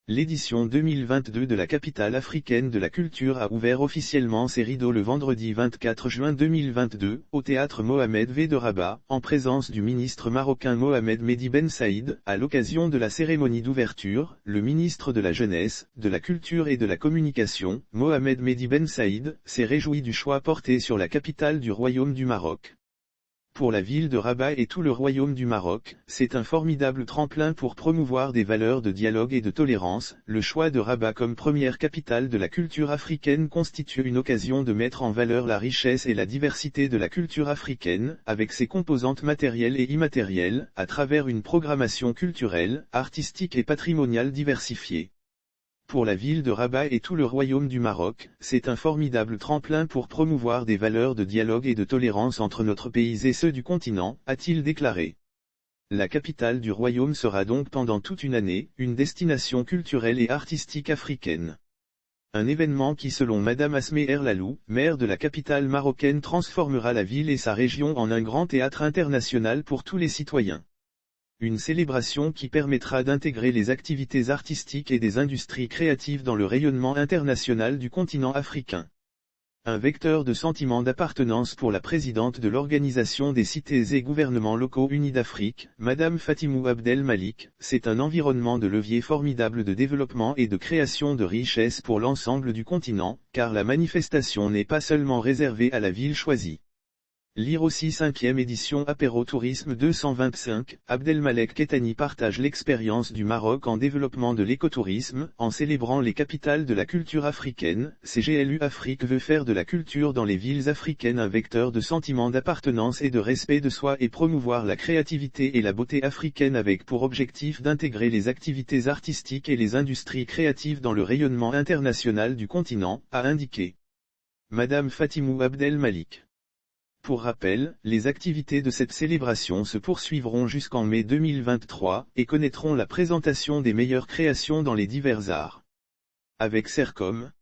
L'édition 2022 de la capitale africaine de la culture a ouvert officiellement ses rideaux le vendredi 24 juin 2022, au théâtre Mohamed V de Rabat, en présence du ministre marocain Mohamed Mehdi Ben Saïd. À l'occasion de la cérémonie d'ouverture, le ministre de la Jeunesse, de la Culture et de la Communication, Mohamed Mehdi Ben Saïd, s'est réjoui du choix porté sur la capitale du Royaume du Maroc. Pour la ville de Rabat et tout le Royaume du Maroc, c'est un formidable tremplin pour promouvoir des valeurs de dialogue et de tolérance. Le choix de Rabat comme première capitale de la culture africaine constitue une occasion de mettre en valeur la richesse et la diversité de la culture africaine, avec ses composantes matérielles et immatérielles, à travers une programmation culturelle, artistique et patrimoniale diversifiée. Pour la ville de Rabat et tout le Royaume du Maroc, c'est un formidable tremplin pour promouvoir des valeurs de dialogue et de tolérance entre notre pays et ceux du continent, a-t-il déclaré. La capitale du Royaume sera donc pendant toute une année, une destination culturelle et artistique africaine. Un événement qui selon Madame Asmé Erlalou, maire de la capitale marocaine, transformera la ville et sa région en un grand théâtre international pour tous les citoyens. Une célébration qui permettra d'intégrer les activités artistiques et des industries créatives dans le rayonnement international du continent africain. Un vecteur de sentiment d'appartenance pour la présidente de l'Organisation des cités et gouvernements locaux unis d'Afrique, Madame Fatimou Abdel Malik, c'est un environnement de levier formidable de développement et de création de richesses pour l'ensemble du continent, car la manifestation n'est pas seulement réservée à la ville choisie. Lire aussi 5e édition Apéro Tourisme 225, Abdelmalek Kettani partage l'expérience du Maroc en développement de l'écotourisme, en célébrant les capitales de la culture africaine. CGLU Afrique veut faire de la culture dans les villes africaines un vecteur de sentiment d'appartenance et de respect de soi et promouvoir la créativité et la beauté africaine avec pour objectif d'intégrer les activités artistiques et les industries créatives dans le rayonnement international du continent, a indiqué Madame Fatimou Abdel Malik. Pour rappel, les activités de cette célébration se poursuivront jusqu'en mai 2023, et connaîtront la présentation des meilleures créations dans les divers arts. Avec Sercom,